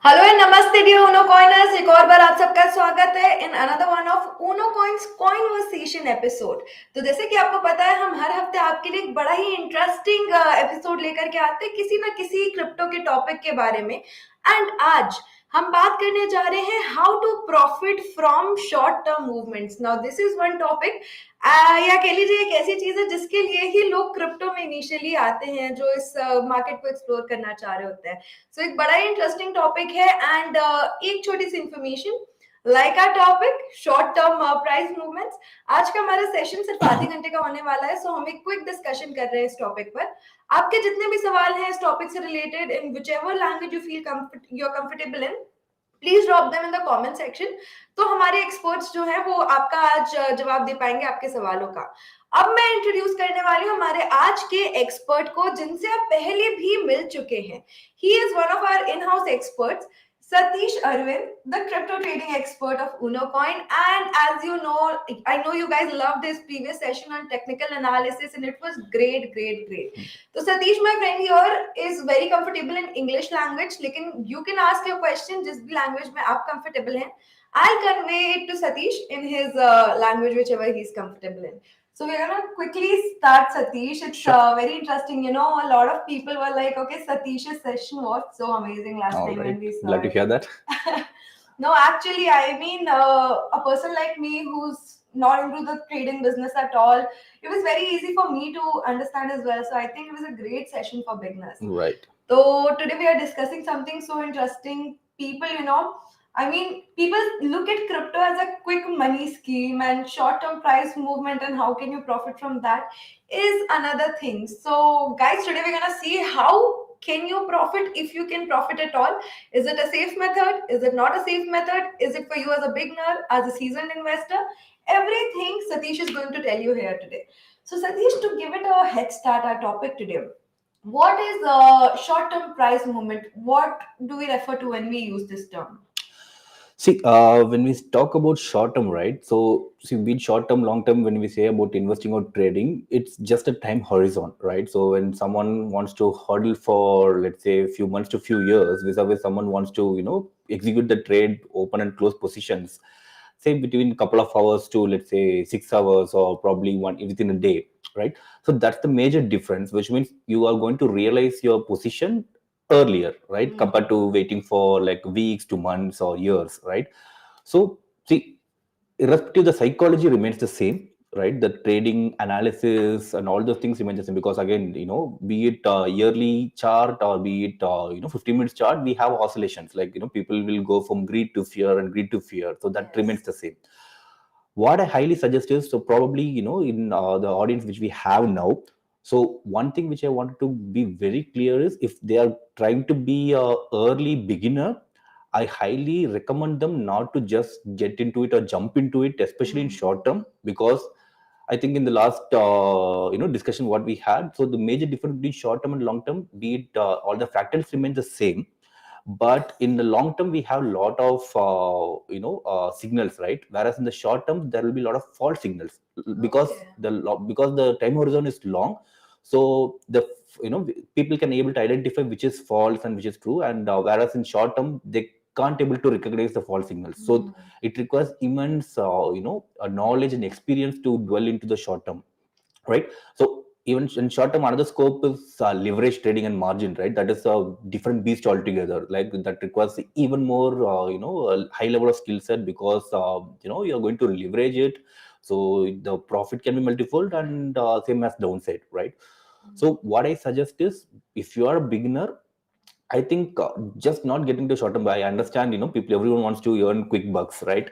Hello and नमस्ते dear Unocoiners, एक और बार आप सबका स्वागत है in another one of Unocoins conversation episode. तो जैसे कि आपको पता है, हम हर हफ्ते आपके लिए एक बड़ा ही इंटरेस्टिंग एपिसोड लेकर के आते हैं किसी ना किसी क्रिप्टो के टॉपिक के बारे में। एंड आज हम बात करने जा रहे हैं how to profit from short term movements. Now this is one topic, या कह लीजिए एक ऐसी चीज है जिसके लिए ही लोग क्रिप्टो में इनिशियली आते हैं, जो इस मार्केट को एक्सप्लोर करना चाह रहे होते हैं। सो एक बड़ा ही इंटरेस्टिंग टॉपिक है। एंड एक छोटी सी information, like our topic short term price movements. आज का हमारा सेशन सिर्फ आधे घंटे का होने वाला है, सो हम एक क्विक डिस्कशन कर रहे हैं इस टॉपिक पर। आपके जितने भी सवाल हैं इस टॉपिक से related, in whichever language you feel you are comfortable in, please drop them in the comment section. तो हमारे एक्सपर्ट्स जो हैं वो आपका आज जवाब दे पाएंगे आपके सवालों का। अब मैं इंट्रोड्यूस करने वाली हूँ हमारे आज के एक्सपर्ट को, जिनसे आप पहले भी मिल चुके हैं। He is one of our in house experts, Sathish Aravind, the crypto trading expert of Unocoin. And as you know, I know you guys loved his previous session on technical analysis, and it was great, great, great. So Satish, my friend here, is very comfortable in English language. लेकिन you can ask your question जिस भी language में आप comfortable हैं. I'll convey it to Satish in his language, whichever he's comfortable in. So we're gonna quickly start, Satish. It's very interesting. You know, a lot of people were like, "Okay, Satish's session was so amazing last All time right. when we saw Glad to it." hear that. No, actually, I mean, a person like me who's not into the trading business at all, it was very easy for me to understand as well. So I think it was a great session for beginners. Right. So today we are discussing something so interesting. People, you know, I mean, people look at crypto as a quick money scheme, and short-term price movement and how can you profit from that is another thing. So, guys, today we're gonna see how can you profit, if you can profit at all. Is it a safe method? Is it not a safe method? Is it for you as a beginner, as a seasoned investor? Everything Satish is going to tell you here today. So, Satish, to give it a head start, our topic today, what is a short-term price movement? What do we refer to when we use this term? See, when we talk about short term, right? So, see, be it short term, long term, when we say about investing or trading, it's just a time horizon, right? So, when someone wants to hodl for, let's say, a few months to few years, vis-a-vis someone wants to, execute the trade, open and close positions, say between a couple of hours to, let's say, 6 hours or probably one within a day, right? So, that's the major difference, which means you are going to realize your position earlier, right, compared to waiting for like weeks to months or years, right? So see, irrespective, the psychology remains the same, right? The trading analysis and all those things remain the same, because again, be it yearly chart or be it 15 minutes chart, we have oscillations, like people will go from greed to fear and greed to fear, so that remains the same. What I highly suggest is, so probably in the audience which we have now, so one thing which I wanted to be very clear is, if they are trying to be a early beginner, I highly recommend them not to just get into it or jump into it, especially in short term, because I think in the last discussion what we had, so the major difference between short term and long term, be it all the fractals remain the same, but in the long term we have a lot of signals, right? Whereas in the short term there will be a lot of false signals, because Okay. because the time horizon is long, so the people can able to identify which is false and which is true, and whereas in short term they can't able to recognize the false signals. So it requires immense knowledge and experience to dwell into the short term, right? So even in short term, another scope is leverage trading and margin, right? That is a different beast altogether. Like that requires even more, a high level of skill set, because you're going to leverage it, so the profit can be multifold, and same as downside, right? So what I suggest is, if you are a beginner, I think just not getting to short term. I understand, everyone wants to earn quick bucks, right?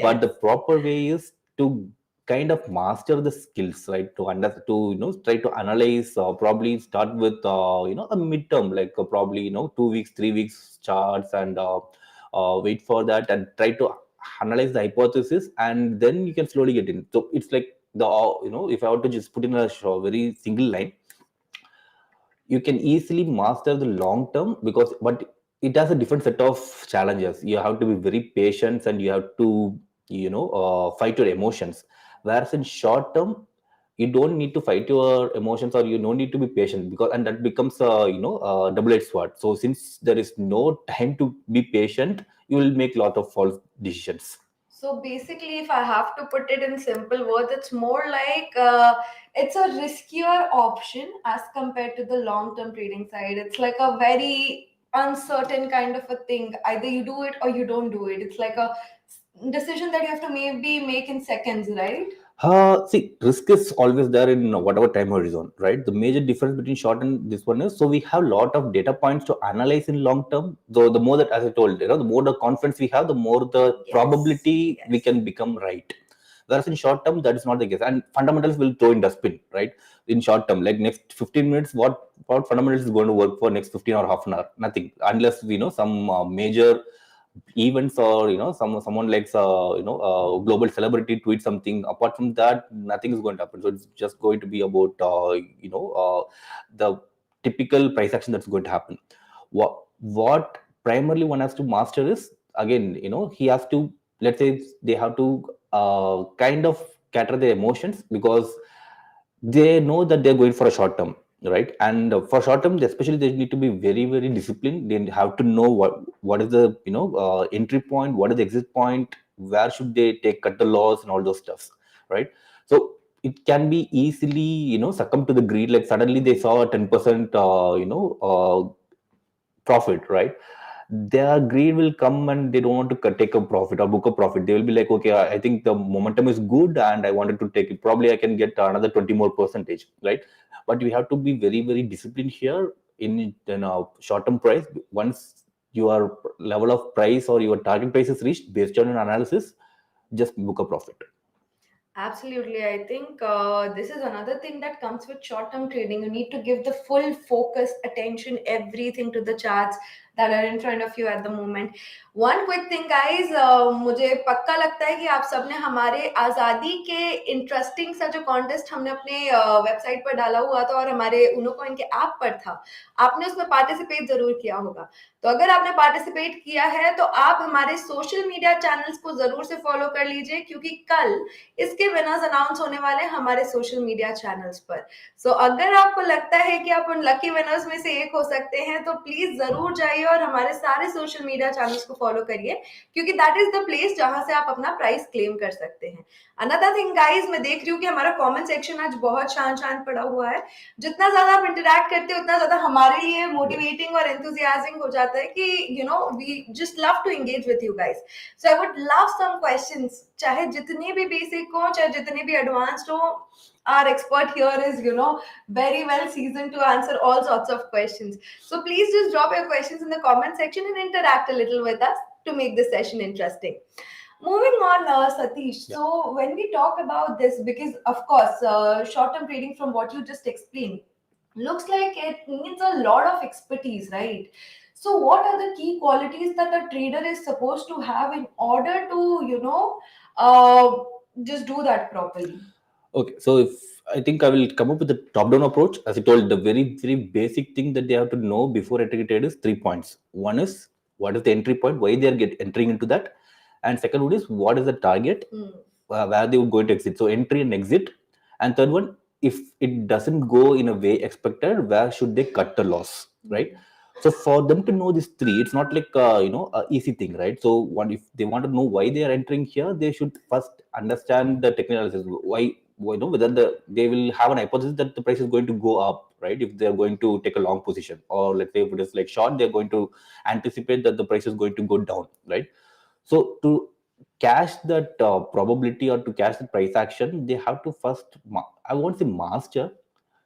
But the Yes. proper way is to kind of master the skills, right? To to try to analyze. Probably start with a midterm, like probably 2 weeks, 3 weeks charts, and wait for that and try to analyze the hypothesis, and then you can slowly get in. So it's like the if I were to just put in a very single line, you can easily master the long term, because but it has a different set of challenges. You have to be very patient, and you have to fight your emotions. Whereas in short term, you don't need to fight your emotions, or you don't need to be patient, because and that becomes a double-edged sword. So since there is no time to be patient, you will make a lot of false decisions. So basically, if I have to put it in simple words, it's more like it's a riskier option as compared to the long term trading side. It's like a very uncertain kind of a thing. Either you do it or you don't do it. It's like a decision that you have to maybe make in seconds, right? See, risk is always there in whatever time horizon, right? The major difference between short and this one is, so we have a lot of data points to analyze in long term. Though the more that, as I told, the more the confidence we have, the more the Yes, probability we yes. can become right. Whereas in short term, that is not the case, and fundamentals will throw in dustbin, right? In short term, like next 15 minutes, what fundamentals is going to work for next 15 or half an hour? Nothing, unless some major events, or someone likes a global celebrity tweet something. Apart from that, nothing is going to happen. So it's just going to be about the typical price action that's going to happen. What primarily one has to master is, again, he has to, let's say, they have to kind of cater their emotions, because they know that they're going for a short term, right? And for short term, especially, they need to be very very disciplined. They have to know what is the entry point, what is the exit point, where should they take cut the loss and all those stuffs, right? So it can be easily succumb to the greed, like suddenly they saw a 10% profit, right? Their greed will come, and they don't want to take a profit or book a profit. They will be like, okay, I think the momentum is good and I wanted to take it, probably I can get another 20 more percentage, right? But we have to be very very disciplined here in a short term price. Once your level of price or your target price is reached, based on an analysis, just book a profit. Absolutely. I think this is another thing that comes with short term trading. You need to give the full focus, attention, everything to the charts that are in front of you at the moment. One quick thing, guys, मुझे पक्का लगता है कि आप सबने हमारे आज़ादी के इंटरेस्टिंग सा जो कॉन्टेस्ट हमने अपने वेबसाइट पर डाला हुआ था और हमारे उनोकॉइन के ऐप पर था, आपने उसमें पार्टिसिपेट जरूर किया होगा। तो अगर आपने पार्टिसिपेट किया है तो आप हमारे सोशल मीडिया चैनल्स को जरूर से फॉलो कर लीजिए, क्योंकि कल इसके विनर्स अनाउंस होने वाले हैं हमारे सोशल मीडिया चैनल्स पर। सो अगर आपको लगता है कि आप उन लकी विनर्स में से एक हो सकते हैं, तो प्लीज जरूर जाइए और हमारे सारे सोशल मीडिया चैनल्स को फॉलो करिए, क्योंकि दैट इज द प्लेस जहां से आप अपना प्राइस क्लेम कर सकते हैं। अनदर थिंग गाइज, मैं देख रही हूँ कि हमारा कमेंट सेक्शन आज बहुत शांत शांत पड़ा हुआ है। जितना ज्यादा आप इंटरैक्ट करते हैं उतना ज्यादा हमारे लिए मोटिवेटिंग और एंथुजियाजिंग हो जाता है कि we just love to engage with you guys. So I would love some questions, चाहे जितने भी बेसिक हो चाहे जितने भी एडवांस्ड हो। Our expert here is, very well seasoned to answer all sorts of questions. So please just drop your questions in the comment section and interact a little with us to make this session interesting. Moving on, Satish. Yeah. So when we talk about this, because of course, short-term trading, from what you just explained, looks like it needs a lot of expertise, right? So what are the key qualities that a trader is supposed to have in order to, uh, just do that properly? Okay, so if I think I will come up with a top-down approach. As I told, the very, very basic thing that they have to know before entering trade is 3 points. One is, what is the entry point, why they are entering into that, and second one is, what is the target, Hmm. where they would go to exit. So entry and exit, and third one, if it doesn't go in a way expected, where should they cut the loss, right? So for them to know these three, it's not like a easy thing, right? So what if they want to know why they are entering here, they should first understand the technical analysis. Why, whether they will have an hypothesis that the price is going to go up, right? If they are going to take a long position, or let's say if it is like short, they're going to anticipate that the price is going to go down, right? So to cash that probability, or to cash the price action, they have to first, I won't say master,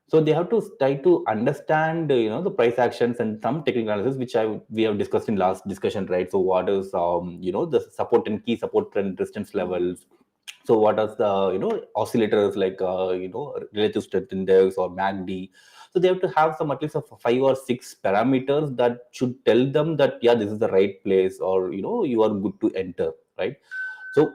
so they have to try to understand the price actions and some technical analysis, which we have discussed in last discussion, right? So what is the support and key support and resistance levels. So what are the oscillators, like relative strength index or MACD. So they have to have some, at least of 5 or 6 parameters that should tell them that, yeah, this is the right place, or you are good to enter, right? So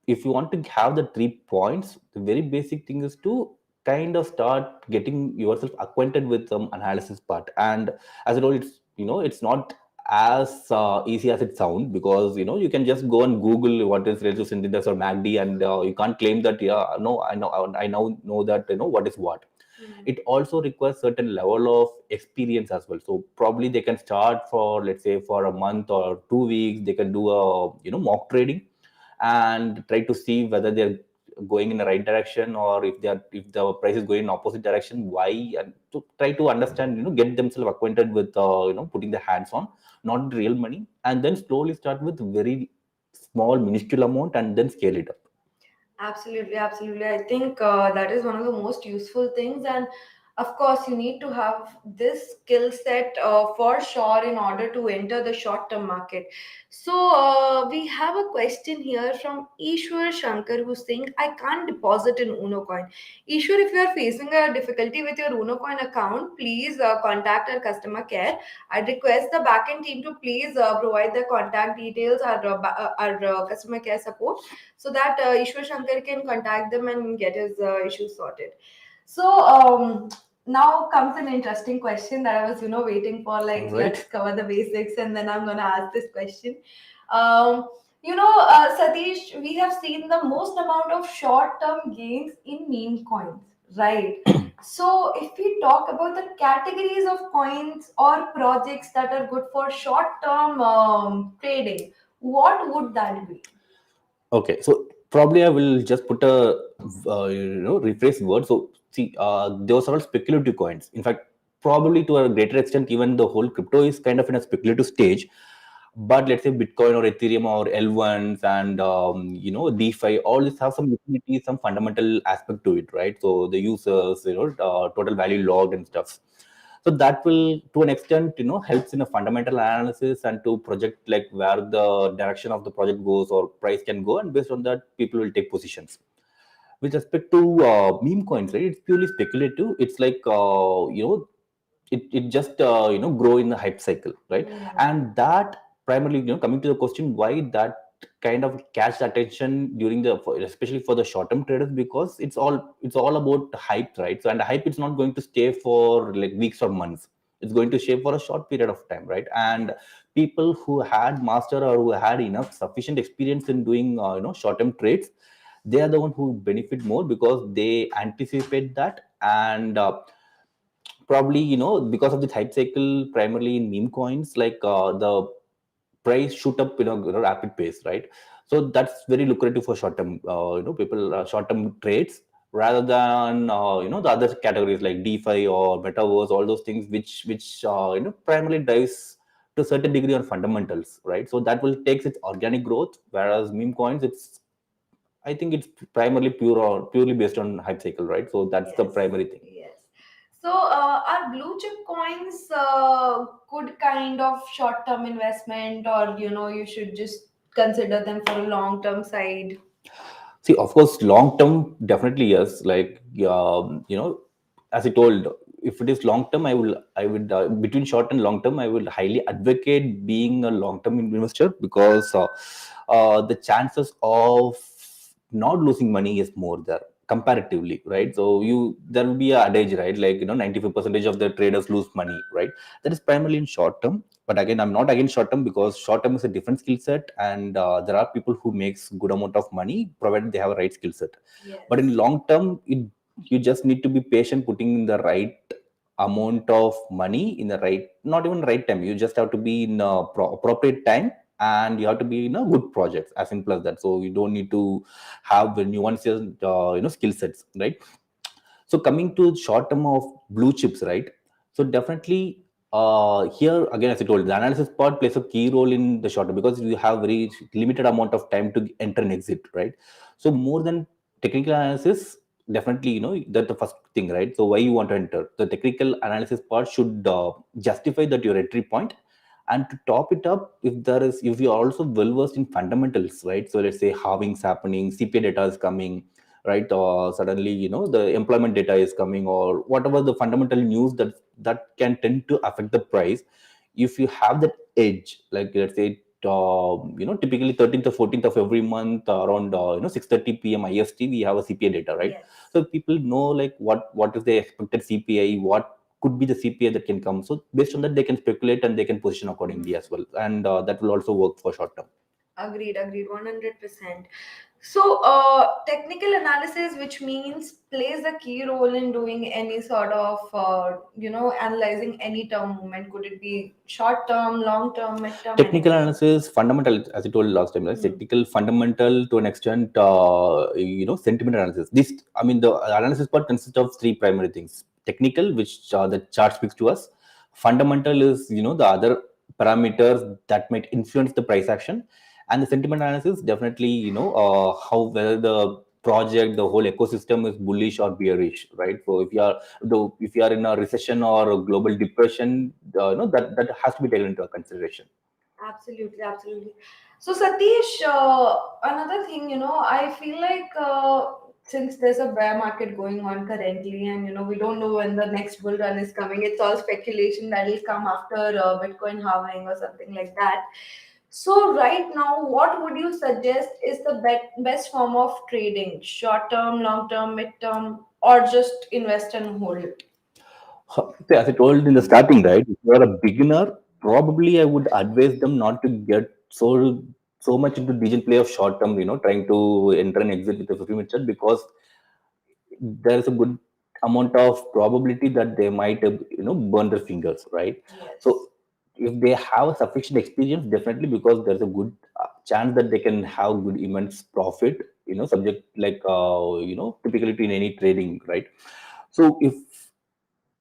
if you want to have the 3 points, the very basic thing is to kind of start getting yourself acquainted with some analysis part. And as I told, it's not as easy as it sounds, because you can just go and Google what is relative index or MACD, and you can't claim that, yeah, no, I now know that what is what. Hmm. It also requires certain level of experience as well. So probably they can start for, let's say, for a month or 2 weeks. They can do a mock trading and try to see whether they're going in the right direction, or if the price is going in opposite direction, why, and to try to understand, get themselves acquainted with putting their hands on, not real money, and then slowly start with very small minuscule amount and then scale it up. Absolutely, absolutely. I think that is one of the most useful things. And of course, you need to have this skill set for sure in order to enter the short term market. So, we have a question here from Ishwar Shankar who's saying, I can't deposit in Unocoin. Ishwar, if you are facing a difficulty with your Unocoin account, please contact our customer care. I request the backend team to please provide the contact details, our customer care support, so that Ishwar Shankar can contact them and get his issues sorted. So now comes an interesting question that I was, waiting for. All Like, let's right. cover the basics, and then I'm gonna ask this question. Um, Satish, we have seen the most amount of short-term gains in meme coins, right? So, if we talk about the categories of coins or projects that are good for short-term trading, what would that be? Okay, so probably I will just put a rephrase word. So see, those are all speculative coins. In fact, probably to a greater extent, even the whole crypto is kind of in a speculative stage. But let's say Bitcoin or Ethereum or L1s and DeFi, all this have some utility, some fundamental aspect to it, right? So the users, total value logged and stuff. So that will, to an extent, helps in a fundamental analysis and to project like where the direction of the project goes or price can go, and based on that, people will take positions. With respect to meme coins, right, it's purely speculative. It's like it just grow in the hype cycle, right? Hmm. And that primarily, coming to the question, why that kind of catch the attention during especially for the short term traders, because it's all about hype, right? So, and hype, it's not going to stay for like weeks or months. It's going to stay for a short period of time, right? And Yes. people who had master or who had enough sufficient experience in doing short term trades, they are the one who benefit more because they anticipate that. And probably, because of the hype cycle, primarily in meme coins, like the price shoot up rapid pace, right? So that's very lucrative for short term people, short term trades, rather than the other categories like DeFi or metaverse, all those things which primarily drives to a certain degree on fundamentals, right? So that will takes its organic growth, whereas meme coins, I think it's primarily purely based on hype cycle, right? So that's the Yes, primary thing. yes. So, are blue chip coins good kind of short-term investment, or you should just consider them for a long-term side? See, of course, long term, definitely yes. Like, as I told, if it is long term, I would, between short and long term, I will highly advocate being a long term investor, because the chances of not losing money is more there comparatively, right? So there will be a adage, right? Like, 95% of the traders lose money, right? That is primarily in short term. But again, I'm not against short term, because short term is a different skill set, and there are people who makes good amount of money provided they have a right skill set. But in Yes. long term, you just need to be patient, putting in the right amount of money in the right, not even right time. You just have to be in a appropriate time, and you have to be in a good project, as simple as that. So you don't need to have the nuances, skill sets, right? So coming to short term of blue chips, right? So definitely, here again, as I told, the analysis part plays a key role in the short term, because you have very limited amount of time to enter and exit, right? So more than technical analysis, definitely, that's the first thing, right? So why you want to enter, the technical analysis part should justify that your entry point. And to top it up, if you are also well versed in fundamentals, right? So let's say halving's happening, CPI data is coming, right? Or suddenly, the employment data is coming, or whatever the fundamental news that can tend to affect the price. If you have that edge, like let's say, typically 13th or 14th of every month, around 6:30 p.m. IST, we have a CPI data, right? Yes. So people know like what is the expected CPI, what could be the CPI that can come. So based on that, they can speculate and they can position accordingly as well, and that will also work for short term. Agreed, agreed, 100%. So, technical analysis, which means plays a key role in doing any sort of, analyzing any term movement. Could it be short term, long term, mid term, Technical anything? analysis, fundamental, as I told last time, right? Hmm. Technical, fundamental to an extent, sentiment analysis. This, I mean, the analysis part consists of three primary things. Technical, which the chart speaks to us. Fundamental is, the other parameters that might influence the price action. And the sentiment analysis, definitely, how whether the project, the whole ecosystem is bullish or bearish, right? So if you are in a recession or a global depression, that has to be taken into consideration. Absolutely, absolutely. So, Satish, another thing, I feel like since there's a bear market going on currently, and we don't know when the next bull run is coming, it's all speculation that will come after Bitcoin halving or something like that. So, right now, what would you suggest is the best form of trading? Short term, long term, mid term, or just invest and hold? See, as I told in the starting, right? If you are a beginner, probably I would advise them not to get so much into digital play of short term, trying to enter and exit with a 50-minute chart, because there is a good amount of probability that they might burn their fingers, right? Yes. So if they have a sufficient experience, definitely, because there's a good chance that they can have good immense profit, subject like typically in any trading, right? So if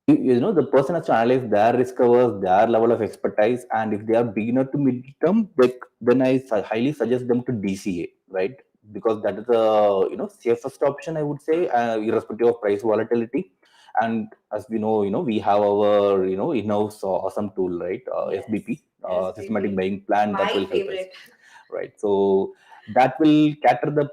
the person has to analyze their risk covers, their level of expertise, and if they are beginner to mid term, like, then I highly suggest them to DCA, right? Because that is a safest option, I would say, irrespective of price volatility. And as we know, we have our in-house awesome tool, right? SBP, Yes. systematic SBP. buying plan, that My will help us, favorite. right? So that will cater the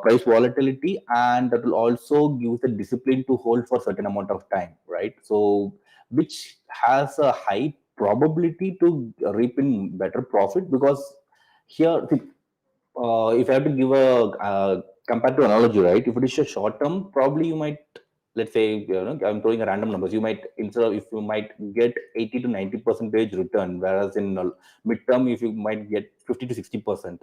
price volatility, and that will also give the discipline to hold for certain amount of time, right? So which has a high probability to reap in better profit, because here, see, if I have to give a compared to analogy, right? If it is a short term, probably you might, let's say, I'm throwing a random numbers. You might, instead of, if you might get 80 to 90% return, whereas in midterm, if you might get 50 to 60%.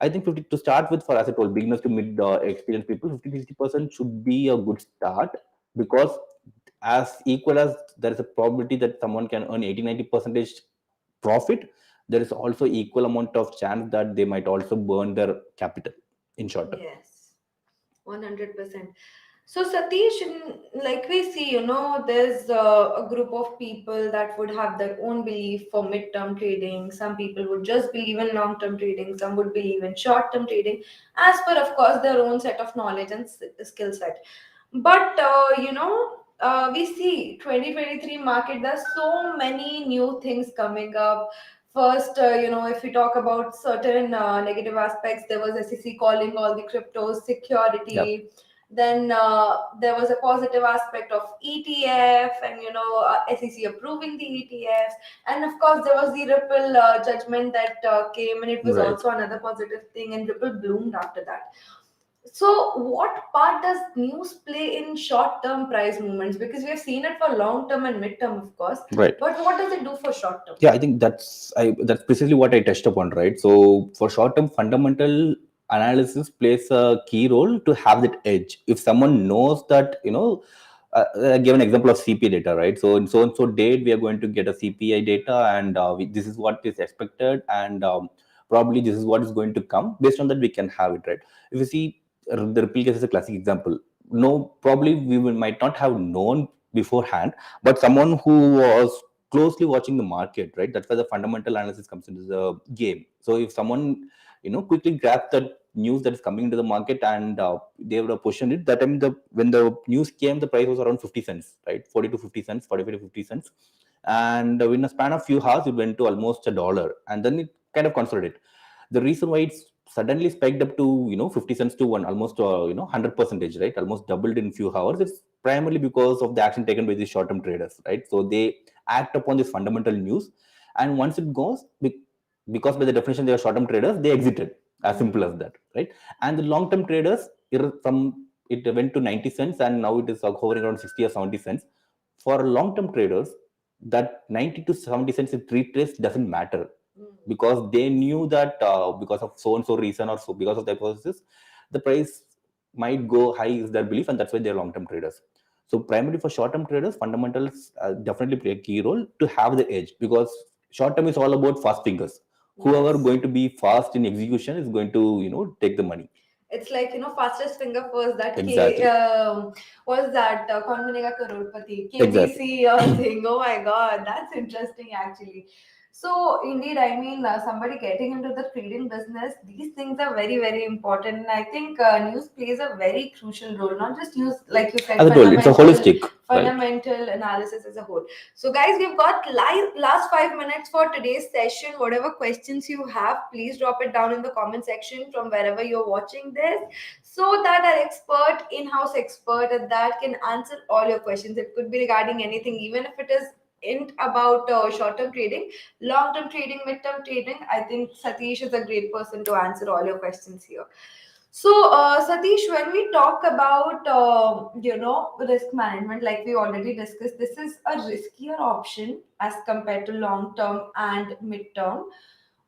I think 50 to start with, for as I told, beginners to mid experienced people, 50 to 60% should be a good start, because as equal as there is a probability that someone can earn 80 90% profit, there is also equal amount of chance that they might also burn their capital in short term. Yes. 100%. So, Satish, like we see, there's a group of people that would have their own belief for mid-term trading. Some people would just believe in long-term trading. Some would believe in short-term trading, as per, of course, their own set of knowledge and skill set. But, we see 2023 market, there's so many new things coming up. First, if we talk about certain negative aspects, there was SEC calling all the cryptos Yeah, security. Then there was a positive aspect of ETF, and SEC approving the ETFs, and of course there was the Ripple judgment that came, and it was right. also another positive thing, and Ripple bloomed after that. So, what part does news play in short-term price movements? Because we have seen it for long-term and mid-term, of course, Right. but what does it do for short-term? Yeah, I think that's precisely what I touched upon, right? So for short term, fundamental analysis plays a key role to have that edge. If someone knows that, I give an example of CPI data, right? So in so and so date, we are going to get a CPI data, and this is what is expected, and probably this is what is going to come. Based on that, we can have it, right? If you see, the Ripple case is a classic example. No, probably might not have known beforehand, but someone who was closely watching the market, right? That's why the fundamental analysis comes into the game. So if someone, quickly grabs the news that is coming into the market, and they would have positioned it, that time when the news came, the price was around 50 cents, right? 40 to 50 cents, 45 to 50 cents. And in a span of few hours, it went to almost $1, and then it kind of consolidated. The reason why it's suddenly spiked up to 50 cents to one, almost 100%, right? Almost doubled in few hours. It's primarily because of the action taken by the short-term traders, right? So they act upon this fundamental news, and once it goes, because by the definition they are short-term traders, they exited, as simple as Hmm. that, right? And the long-term traders, it went to 90 cents, and now it is hovering around 60 or 70 cents. For long-term traders, that 90 to 70 cents in retrace doesn't matter, because they knew that because of so and so reason, or so because of the hypothesis, the price might go high is their belief, and that's why they're long-term traders. So primarily for short-term traders, fundamentals definitely play a key role to have the edge, because short-term is all about fast fingers. Whoever Yes. going to be fast in execution is going to take the money. It's like, fastest finger first, that K, Exactly. what is that? Kaun Banega Crorepati, Exactly. KBC thing. Oh my God, that's interesting actually. So indeed, I mean, somebody getting into the trading business, these things are very, very important. And I think news plays a very crucial role, not just news, like you said, As I told, it's a holistic, right? fundamental analysis as a whole. So, guys, we've got last 5 minutes for today's session. Whatever questions you have, please drop it down in the comment section from wherever you're watching this, so that our expert, in-house expert at that, can answer all your questions. It could be regarding anything, even if it is in about short-term trading, long-term trading, mid-term trading. I think Satish is a great person to answer all your questions here. So, Satish, when we talk about risk management, like we already discussed, this is a riskier option as compared to long term and mid term.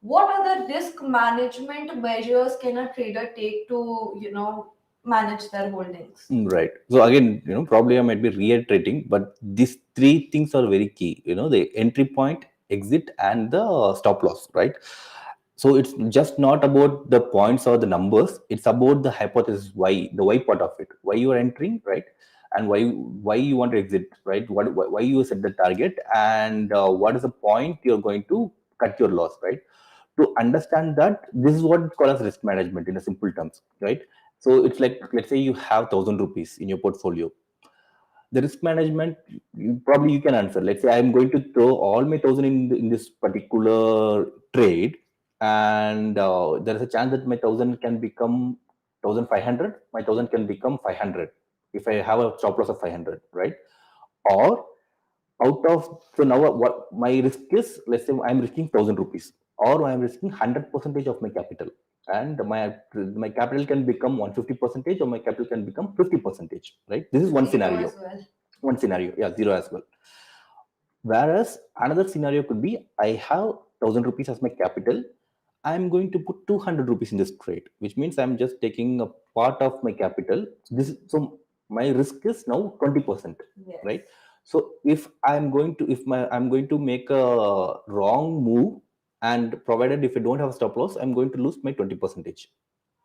What other risk management measures can a trader take to manage their holdings? Right. So again, probably I might be reiterating, but these three things are very key. The entry point, exit, and the stop loss, right? So it's just not about the points or the numbers. It's about the hypothesis, why, the why part of it, why you are entering, right? And why you want to exit, right? Why you set the target, and what is the point you're going to cut your loss, right? To understand that, this is what it's called as risk management in a simple terms, right? So it's like, let's say you have 1,000 rupees in your portfolio. The risk management, probably you can answer. Let's say I'm going to throw all my 1,000 in this particular trade, and there is a chance that my 1,000 can become 1,500, my 1,000 can become 500 if I have a stop loss of 500, right? Or out of, so now what my risk is, let's say I'm risking 1,000 rupees, or I'm risking 100 percentage of my capital, and my capital can become 150 percentage, or my capital can become 50 percentage, right? This is one Zero scenario. as well. One scenario, yeah, zero as well. Whereas another scenario could be, I have 1,000 rupees as my capital, I'm going to put 200 rupees in this trade, which means I'm just taking a part of my capital. So my risk is now 20%, Yes. right? So if I'm going to make a wrong move, and provided if I don't have a stop loss, I'm going to lose my 20 percentage,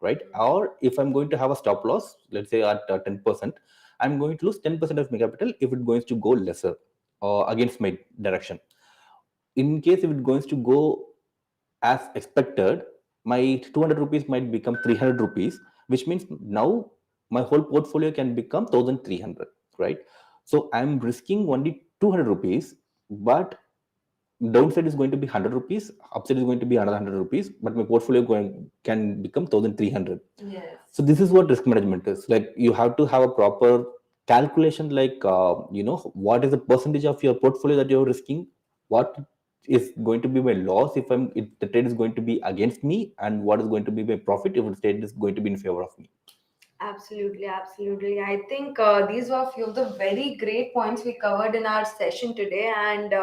right? Or if I'm going to have a stop loss, let's say at 10%, I'm going to lose 10% of my capital if it goes to go lesser against my direction. In case if it goes to go as expected, my 200 rupees might become 300 rupees, which means now my whole portfolio can become 1,300, right? So I'm risking only 200 rupees, but downside is going to be 100 rupees, upside is going to be another 100 rupees, but my portfolio can become 1,300. Yes. So this is what risk management is. Like, you have to have a proper calculation, like what is the percentage of your portfolio that you're risking, what is going to be my loss if the trade is going to be against me, and what is going to be my profit if the trade is going to be in favor of me. Absolutely, absolutely. I think these were a few of the very great points we covered in our session today. And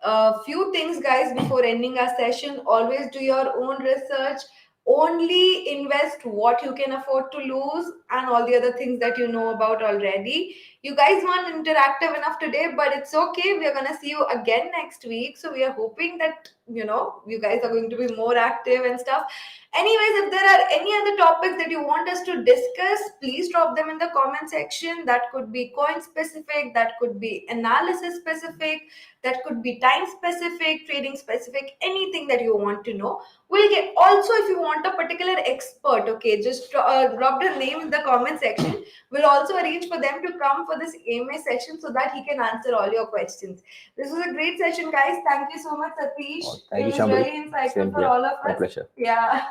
a few things, guys, before ending our session: always do your own research. Only invest what you can afford to lose, and all the other things that you know about already. You guys weren't interactive enough today, but it's okay. We are gonna see you again next week. So we are hoping that you guys are going to be more active and stuff. Anyways, if there are any other topics that you want us to discuss, please drop them in the comment section. That could be coin specific, that could be analysis specific, that could be time specific, trading specific, anything that you want to know. We'll get also, if you want a particular expert, okay, just drop the name in the comment section. We'll also arrange for them to come for this AMA session so that he can answer all your questions. This was a great session, guys. Thank you so much, Satish. Thank It you, was Shambhavi. really insightful Same for here. all of My us. pleasure. Yeah.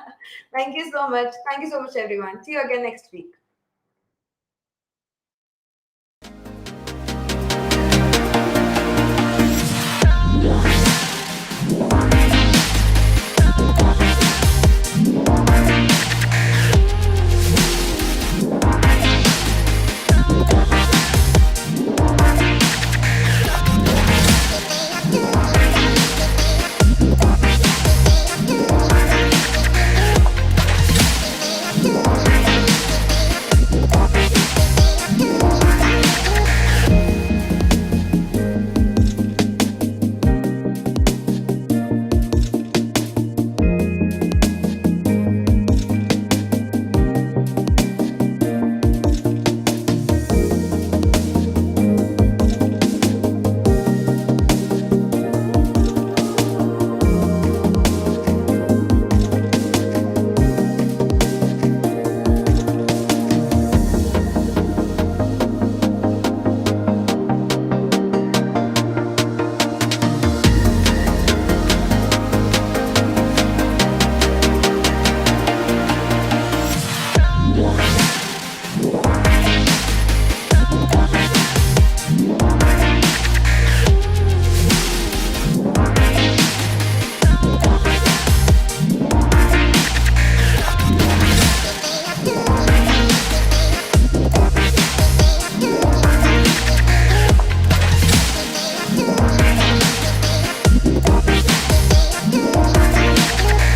Thank you so much. Thank you so much, everyone. See you again next week.